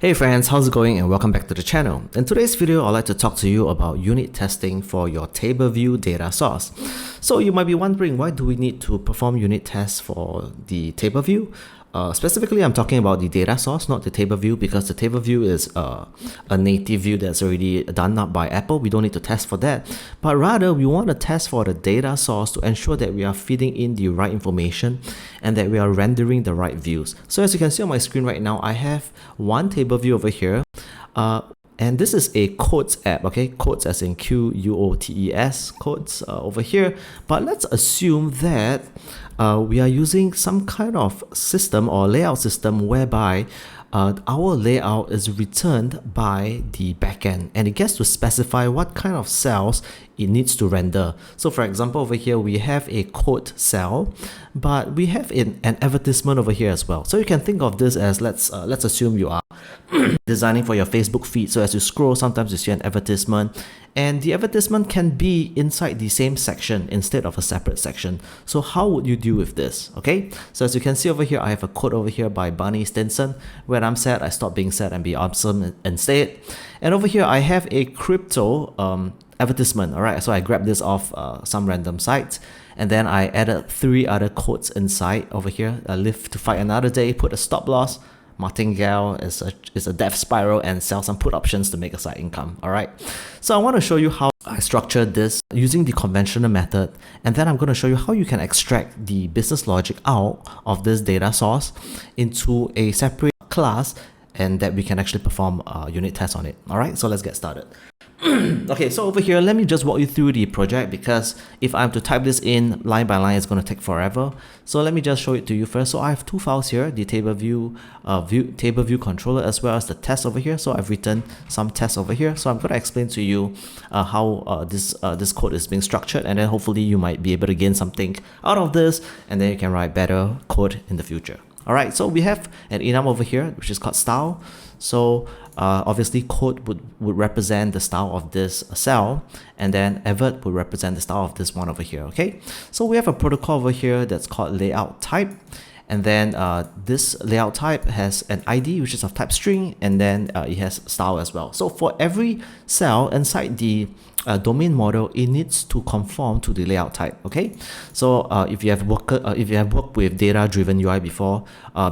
Hey friends, how's it going and welcome back to the channel. In today's video, I'd like to talk to you about unit testing for your Tableview data source. So you might be wondering, why do we need to perform unit tests for the Tableview? Specifically, I'm talking about the data source, not the Tableview, because the Tableview is a native view that's already done up by Apple. We don't need to test for that, but rather we want to test for the data source to ensure that we are feeding in the right information and that we are rendering the right views. So as you can see on my screen right now, I have one table view over here. And this is a quotes app, okay? Quotes as in Quotes, quotes over here. But let's assume that we are using some kind of system or layout system whereby our layout is returned by the backend and it gets to specify what kind of cells it needs to render. So for example, over here we have a quote cell, but we have an advertisement over here as well. So you can think of this as, let's assume you are designing for your Facebook feed. So as you scroll, sometimes you see an advertisement, and the advertisement can be inside the same section instead of a separate section. So how would you deal with this? Okay, so as you can see over here, I have a quote over here by Barney Stinson: "When I'm sad, I stop being sad and be awesome instead." And over here I have a crypto advertisement. All right, so I grabbed this off some random sites, and then I added 3 other quotes inside over here. Live to fight another day, put a stop loss, martingale is a death spiral, and sell some put options to make a side income. All right, so I want to show you how I structured this using the conventional method, and then I'm going to show you how you can extract the business logic out of this data source into a separate class, and that we can actually perform unit tests on it. All right, so let's get started. Okay, so over here, let me just walk you through the project, because if I'm to type this in line by line, it's going to take forever. So let me just show it to you first. So I have 2 files here, the Tableview Tableview controller, as well as the test over here. So I've written some tests over here. So I'm going to explain to you how this code is being structured, and then hopefully you might be able to gain something out of this, and then you can write better code in the future. All right, so we have an enum over here, which is called style. So obviously code would represent the style of this cell, and then evert would represent the style of this one over here. Okay, so we have a protocol over here that's called layout type, and then this layout type has an ID which is of type string, and then it has style as well. So for every cell inside the domain model, it needs to conform to the layout type. Okay, so if you have worked with data-driven UI before,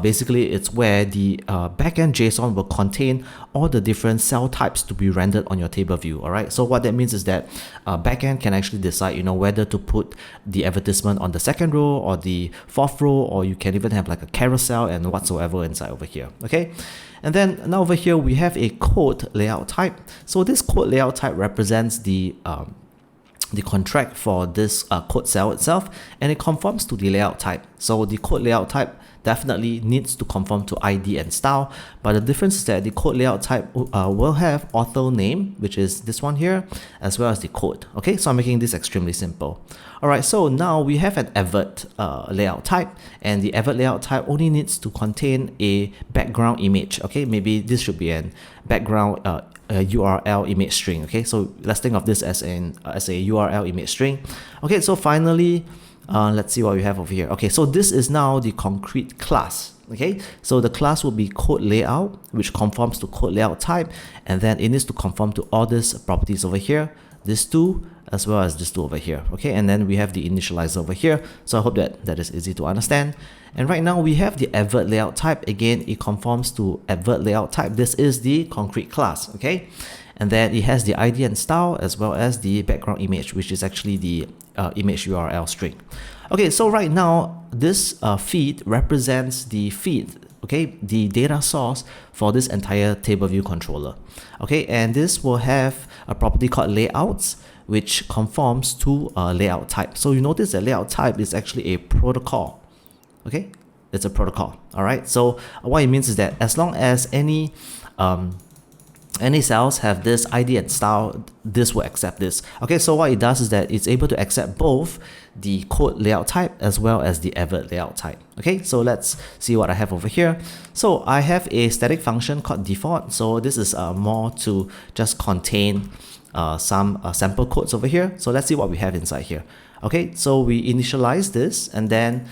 basically it's where the backend JSON will contain all the different cell types to be rendered on your table view. All right, so what that means is that backend can actually decide, whether to put the advertisement on the 2nd row or the 4th row, or you can even have like a carousel and whatsoever inside over here. Okay, and then now over here we have a code layout type. So this code layout type represents the contract for this code cell itself, and it conforms to the layout type. So the code layout type definitely needs to conform to ID and style, but the difference is that the code layout type will have author name, which is this one here, as well as the code. Okay, so I'm making this extremely simple. All right, so now we have an evert layout type, and the evert layout type only needs to contain a background image. Okay, maybe this should be an background URL image string. Okay, so let's think of this as a URL image string. Okay, so finally, let's see what we have over here. Okay, so this is now the concrete class. Okay, so the class will be code layout, which conforms to code layout type, and then it needs to conform to all these properties over here, this 2 as well as this 2 over here. Okay, and then we have the initializer over here. So I hope that is easy to understand. And right now we have the evert layout type. Again, it conforms to evert layout type. This is the concrete class. Okay, and then it has the ID and style as well as the background image, which is actually the image URL string. Okay, so right now this feed represents the feed, okay, the data source for this entire Tableview controller. Okay, and this will have a property called layouts, which conforms to a layout type. So you notice that layout type is actually a protocol. Okay, it's a protocol. All right, so what it means is that as long as any cells have this ID and style, this will accept this. Okay, so what it does is that it's able to accept both the code layout type as well as the evert layout type. Okay, so let's see what I have over here. So I have a static function called default. So this is more to just contain some sample codes over here. So let's see what we have inside here. Okay, so we initialize this, and then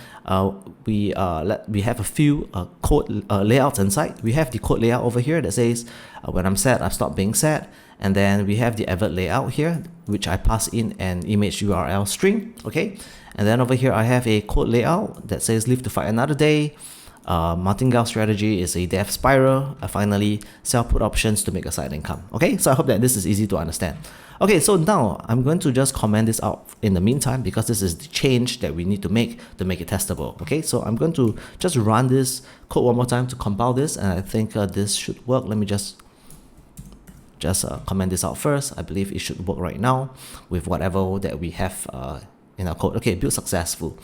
we have a few code layouts inside. We have the code layout over here that says when I'm set, I've stopped being set. And then we have the advert layout here, which I pass in an image URL string. Okay, and then over here I have a code layout that says live to fight another day. Martingale strategy is a death spiral. Finally, sell put options to make a side income. Okay, so I hope that this is easy to understand. Okay, so now I'm going to just comment this out in the meantime, because this is the change that we need to make it testable. Okay, so I'm going to just run this code one more time to compile this, and I think this should work. Let me just comment this out first. I believe it should work right now with whatever that we have in our code. Okay, build successful.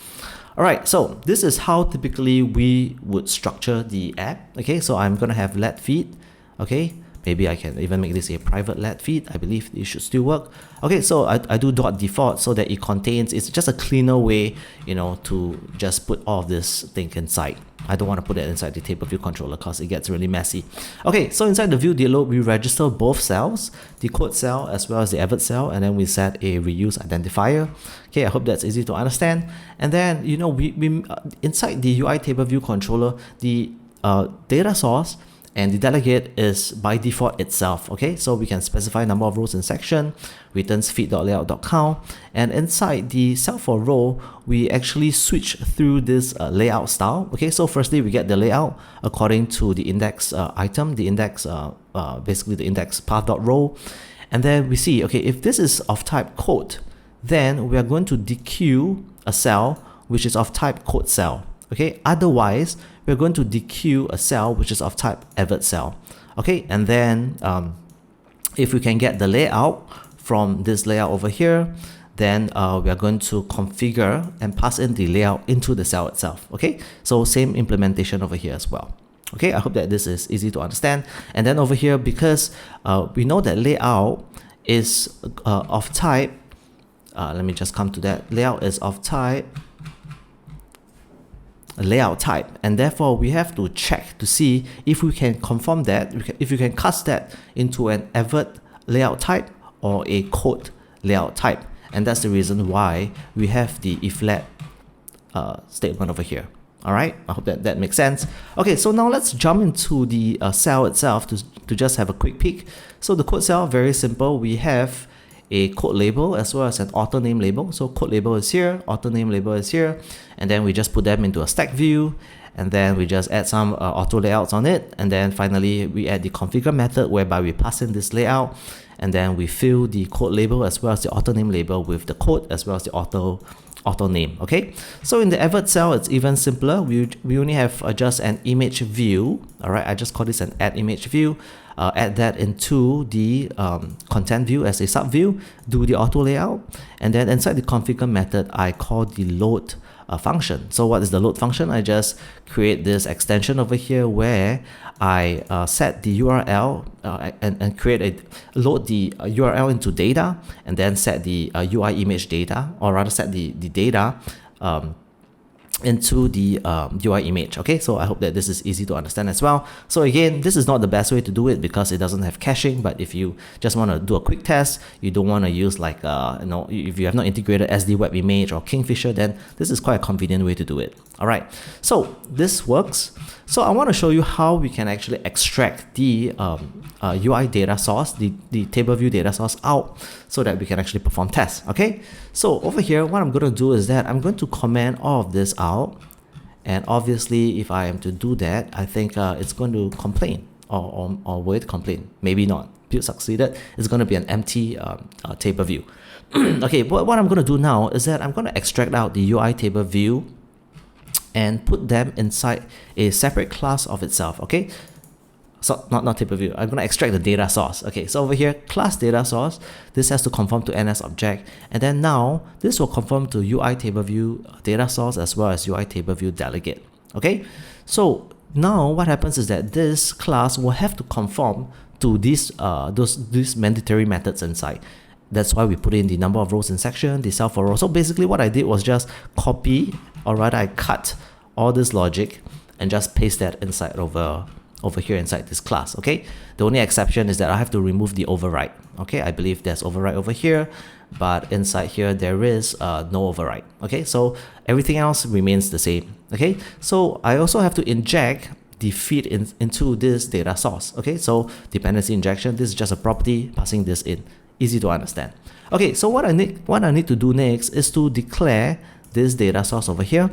All right, so this is how typically we would structure the app. Okay, so I'm gonna have let feed. Okay, maybe I can even make this a private let feed. I believe it should still work. Okay, so I do .default so that it contains, it's just a cleaner way, you know, to just put all of this thing inside. I don't want to put it inside the table view controller because it gets really messy. Okay, so inside the view deload, we register both cells, the code cell as well as the advert cell, and then we set a reuse identifier. Okay, I hope that's easy to understand. And then, you know, we inside the UI table view controller, the data source and the delegate is by default itself. Okay, so we can specify number of rows in section, returns feed.layout.count, and inside the cell for row, we actually switch through this layout style. Okay, so firstly we get the layout according to the index item, the index basically the index path.row, and then we see, okay, if this is of type code, then we are going to dequeue a cell which is of type code cell. Okay, otherwise we're going to dequeue a cell which is of type advert cell. Okay, and then if we can get the layout from this layout over here, then we are going to configure and pass in the layout into the cell itself. Okay, so same implementation over here as well. Okay, I hope that this is easy to understand. And then over here, because we know that layout is of type, let me just come to that. Layout is of type layout type, and therefore we have to check to see if we can conform that, if we can cast that into an advert layout type or a code layout type. And that's the reason why we have the if let statement over here. All right, I hope that that makes sense. Okay, so now let's jump into the cell itself to just have a quick peek. So the code cell, very simple. We have a code label as well as an author name label. So code label is here, author name label is here, and then we just put them into a stack view, and then we just add some auto layouts on it, and then finally we add the configure method whereby we pass in this layout, and then we fill the code label as well as the author name label with the code as well as the author name. Okay, so in the advert cell it's even simpler. We only have just an image view. All right, I just call this an add image view. Add that into the content view as a sub view, do the auto layout, and then inside the configure method I call the load function. So what is the load function? I just create this extension over here where I set the URL and load the URL into data, and then set the UI image data, or rather set the data into the UI image. Okay, so I hope that this is easy to understand as well. So again, this is not the best way to do it because it doesn't have caching, but if you just want to do a quick test, you don't want to use like you know, if you have not integrated SD Web Image or Kingfisher, then this is quite a convenient way to do it. All right, so this works. So I want to show you how we can actually extract the UI data source, the table view data source out, so that we can actually perform tests. Okay, so over here what I'm going to do is that I'm going to comment all of this out, and obviously if I am to do that, I think it's going to complain, or will it complain? Maybe not. Build succeeded. It's going to be an empty table view. Okay, but what I'm going to do now is that I'm going to extract out the UI table view and put them inside a separate class of itself. Okay, so not table view, I'm going to extract the data source. Okay, so over here, class data source, this has to conform to NS object, and then now this will conform to UI table view data source as well as UI table view delegate. Okay, so now what happens is that this class will have to conform to these mandatory methods inside. That's why we put in the number of rows in section, the cell for row. So basically what I did was just copy, or rather I cut all this logic and just paste that inside over over here inside this class. Okay, the only exception is that I have to remove the override. Okay, I believe there's override over here, but inside here there is no override. Okay, so everything else remains the same. Okay, so I also have to inject the feed into this data source. Okay, so dependency injection, this is just a property passing this in. Easy to understand. Okay, so what I need to do next is to declare this data source over here.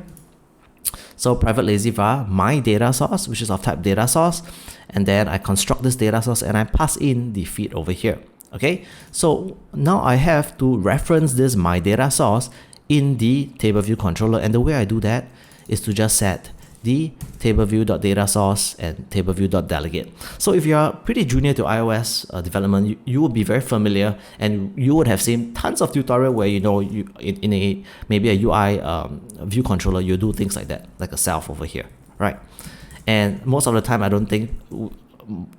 So private lazy var my data source, which is of type data source, and then I construct this data source and I pass in the feed over here. Okay, so now I have to reference this my data source in the Tableview controller, and the way I do that is to just set the tableview.dataSource and tableview.delegate. So if you are pretty junior to iOS development, you will be very familiar, and you would have seen tons of tutorial where you in a maybe a UI view controller, you do things like that, like a self over here, right? And most of the time, I don't think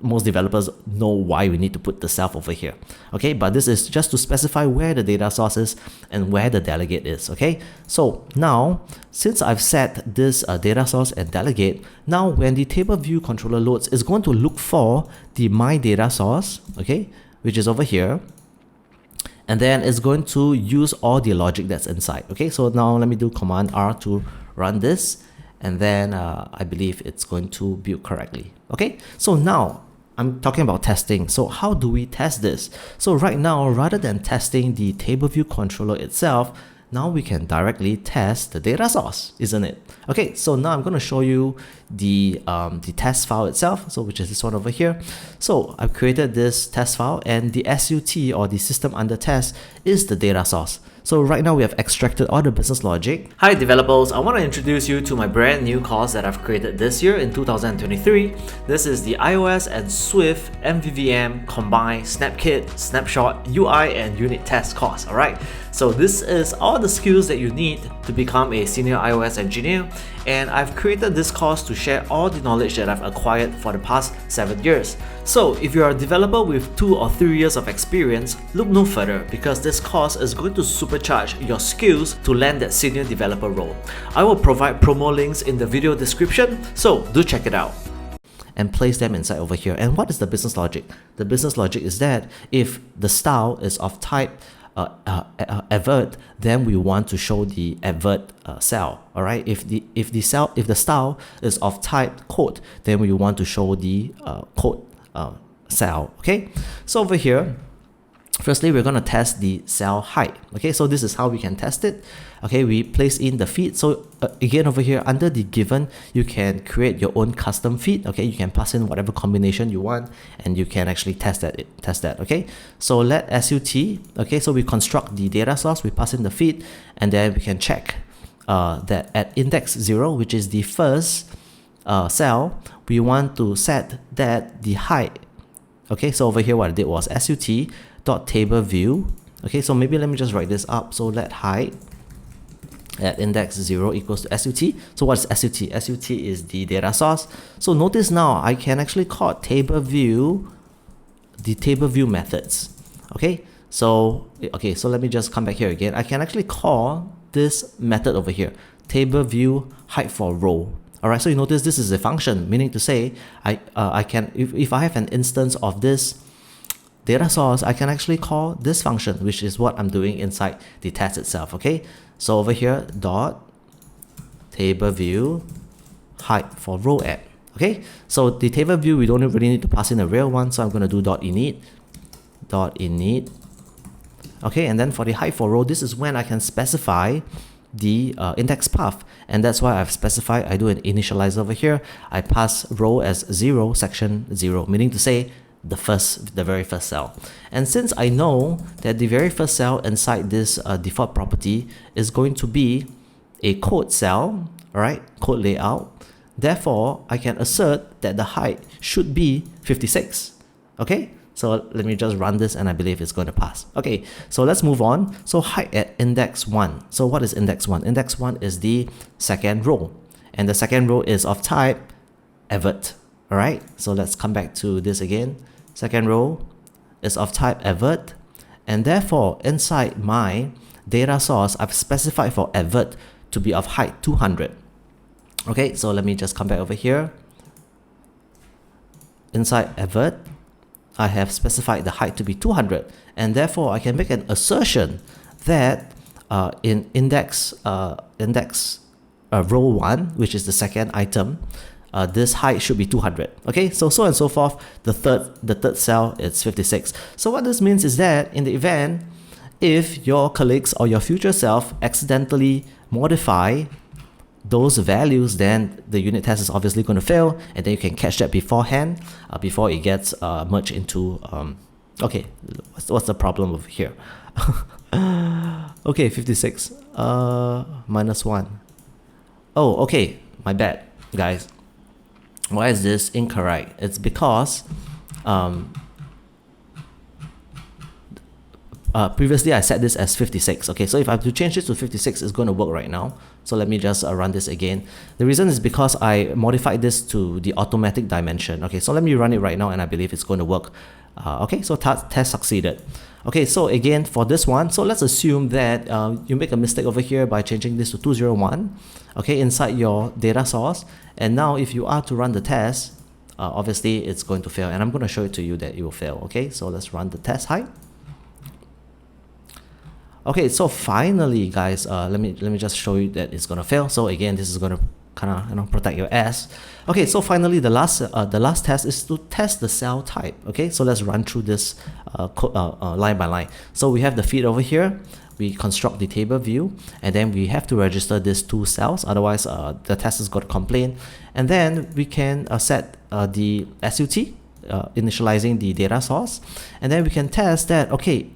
most developers know why we need to put the self over here. Okay, but this is just to specify where the data source is and where the delegate is. Okay, so now since I've set this data source and delegate, now when the table view controller loads, it's going to look for the my data source, okay, which is over here, and then it's going to use all the logic that's inside. Okay, so now let me do Command R to run this, and then I believe it's going to build correctly. Okay, so now I'm talking about testing. So how do we test this? So right now, rather than testing the Tableview controller itself, now we can directly test the data source, isn't it? Okay, so now I'm going to show you the test file itself, so which is this one over here. So I've created this test file, and the SUT, or the system under test, is the data source. So right now we have extracted all the business logic. Hi developers, I want to introduce you to my brand new course that I've created this year in 2023. This is the iOS and Swift MVVM combined SnapKit, Snapshot, UI and unit test course. Alright, so this is all the skills that you need to become a senior iOS engineer, and I've created this course to share all the knowledge that I've acquired for the past 7 years. So if you're a developer with 2 or 3 years of experience, look no further, because this course is going to supercharge your skills to land that senior developer role. I will provide promo links in the video description, so do check it out. And place them inside over here. And what is the business logic? The business logic is that if the style is of type advert, then we want to show the advert cell. All right. If the style is of type quote, then we want to show the quote cell. Okay. So over here, firstly, we're going to test the cell height. Okay, so this is how we can test it. Okay, we place in the feed. So again, over here under the given, you can create your own custom feed. Okay, you can pass in whatever combination you want, and you can actually test that. Okay, so let SUT. Okay, so we construct the data source, we pass in the feed, and then we can check that at index 0, which is the first cell, we want to set that the height. Okay, so over here what I did was SUT dot table view. Okay, so maybe let me just write this up. So let height at index 0 equals to SUT. So what's SUT? SUT is the data source. So notice now I can actually call table view the table view methods. Okay, so let me just come back here again. I can actually call this method over here, table view height for row. Alright, so you notice this is a function, meaning to say I can, if I have an instance of this data source, I can actually call this function, which is what I'm doing inside the test itself. Okay, so over here dot table view height for row add. Okay, so the table view, we don't really need to pass in a real one, so I'm going to do dot init. Okay, and then for the height for row, this is when I can specify the index path, and that's why I've specified, I do an initializer over here. I pass row as 0, section 0, meaning to say the very first cell. And since I know that the very first cell inside this default property is going to be a code cell, alright, code layout, therefore I can assert that the height should be 56. Okay, so let me just run this, and I believe it's going to pass. Okay, so let's move on. So height at index 1. So what is index 1? Index 1 is the second row, and the second row is of type advert. Alright, so let's come back to this again. Second row is of type advert, and therefore inside my data source, I've specified for advert to be of height 200. Okay, so let me just come back over here. inside advert, I have specified the height to be 200, and therefore I can make an assertion that in index row 1, which is the second item, this height should be 200. Okay, so and so forth. The third cell is 56. So what this means is that in the event if your colleagues or your future self accidentally modify those values, then the unit test is obviously going to fail, and then you can catch that beforehand, before it gets merged into okay, what's the problem over here? Okay, 56 minus 1. Oh, okay, my bad, guys. Why is this incorrect? It's because previously I set this as 56. Okay, so if I have to change this to 56, it's going to work right now. So let me just run this again. The reason is because I modified this to the automatic dimension. Okay, so let me run it right now, and I believe it's going to work. Okay, so test succeeded. Okay, so again for this one, so let's assume that you make a mistake over here by changing this to 201, okay, inside your data source. And now if you are to run the test, obviously it's going to fail, and I'm going to show it to you that it will fail. Okay, so let's run the test height. Okay, so finally, guys, let me just show you that it's gonna fail. So again, this is gonna kind of protect your ass. Okay, so finally, the last test is to test the cell type. Okay, so let's run through this line by line. So we have the feed over here. We construct the table view, and then we have to register these 2 cells. Otherwise, the test is going to complain. And then we can set the SUT, initializing the data source, and then we can test that. Okay,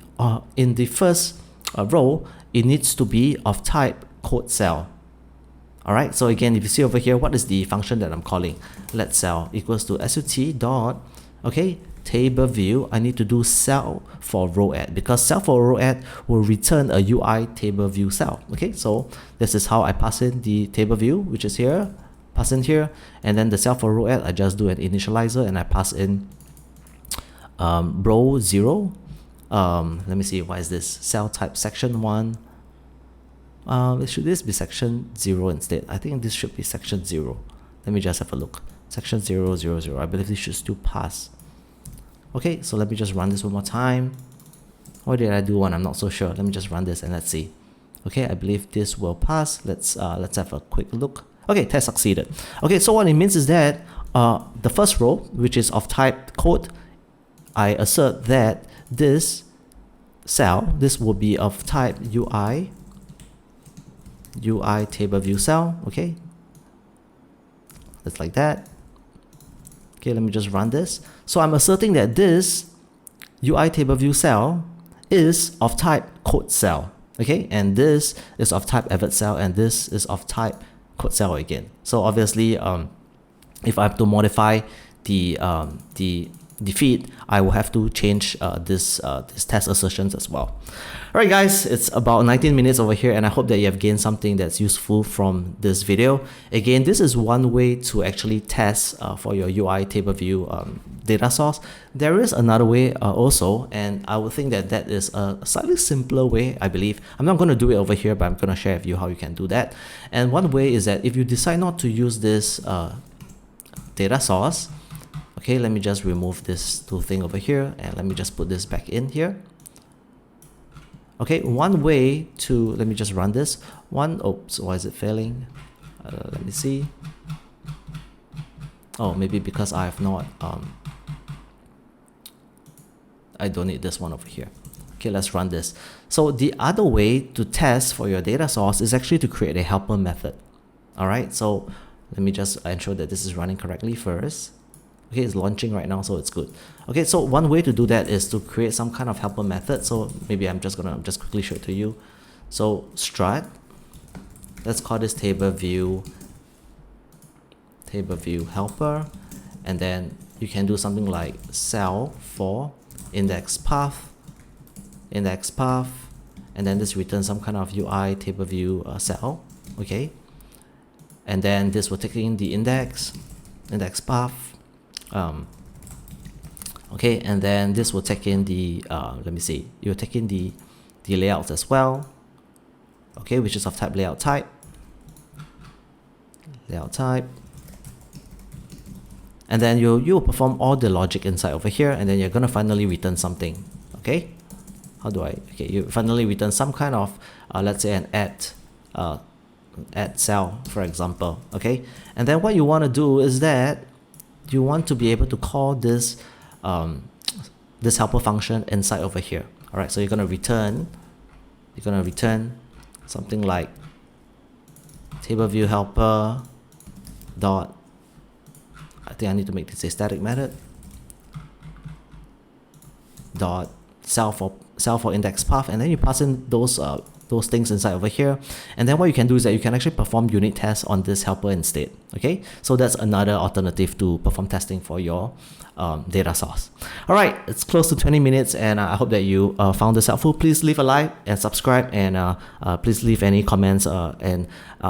in the first row, it needs to be of type code cell. Alright, so again, if you see over here, what is the function that I'm calling? Let cell equals to SUT dot, okay, table view. I need to do cell for row add, because cell for row add will return a UI table view cell. Okay, so this is how I pass in the table view, which is here, pass in here, and then the cell for row add, I just do an initializer and I pass in row 0. Let me see, what is this? Cell type section 1. Should this be section 0 instead? I think this should be section 0. Let me just have a look. Section 0, 0, 0. I believe this should still pass. Okay, so let me just run this one more time. What did I do one? I'm not so sure. Let me just run this and let's see. Okay, I believe this will pass. Let's have a quick look. Okay, test succeeded. Okay, so what it means is that the first row, which is of type code, I assert that this cell, this will be of type UI table view cell. Okay, just like that. Okay, let me just run this. So I'm asserting that this UI table view cell is of type code cell. Okay, and this is of type advert cell, and this is of type code cell again. So obviously, if I have to modify the feed, I will have to change this test assertions as well. Alright guys, it's about 19 minutes over here, and I hope that you have gained something that's useful from this video. Again, this is one way to actually test for your UI table view data source. There is another way also, and I would think that that is a slightly simpler way, I believe. I'm not going to do it over here, but I'm going to share with you how you can do that. And one way is that if you decide not to use this data source, okay, let me just remove this little thing over here, and let me just put this back in here. Okay, one way to, let me just run this. Oops, why is it failing? Let me see. Oh, maybe because I have not, I don't need this one over here. Okay, let's run this. So the other way to test for your data source is actually to create a helper method. Alright, so let me just ensure that this is running correctly first. Okay, it's launching right now, so it's good. Okay, so one way to do that is to create some kind of helper method. So maybe I'm just gonna quickly show it to you. So strut, let's call this table view helper, and then you can do something like cell for index path, and then this returns some kind of UI table view cell. Okay, and then this will take in the index path. Okay, and then this will take in the let me see, you will take in the layouts as well. Okay, which is of type layout type, and then you'll perform all the logic inside over here, and then you're gonna finally return something. Okay, okay, you finally return some kind of let's say an add cell, for example. Okay, and then what you want to do is that you want to be able to call this this helper function inside over here. All right, so you're gonna return something like Tableview helper dot, I think I need to make this a static method, dot cell for index path, and then you pass in those things inside over here. And then what you can do is that you can actually perform unit tests on this helper instead. Okay, so that's another alternative to perform testing for your data source. All right, it's close to 20 minutes, and I hope that you found this helpful. Please leave a like and subscribe, and please leave any comments, and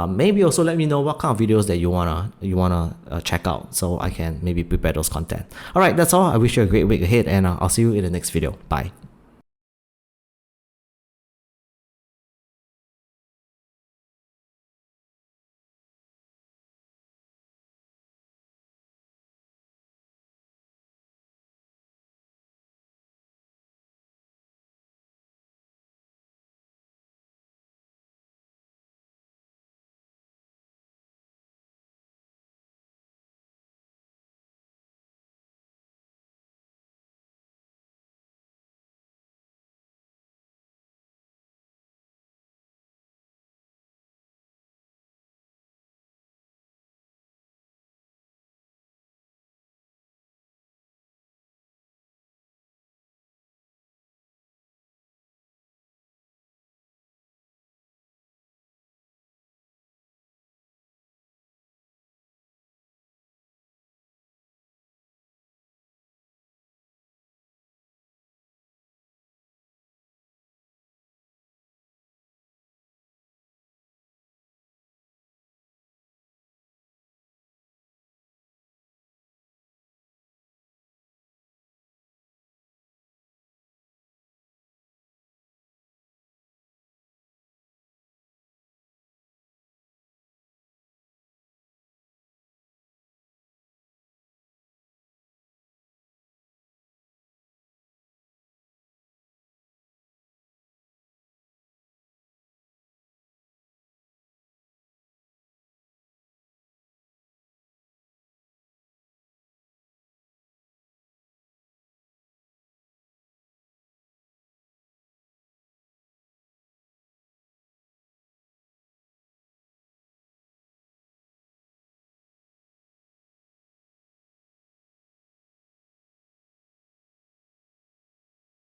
maybe also let me know what kind of videos that you wanna check out, so I can maybe prepare those content. All right, that's all. I wish you a great week ahead, and I'll see you in the next video. Bye.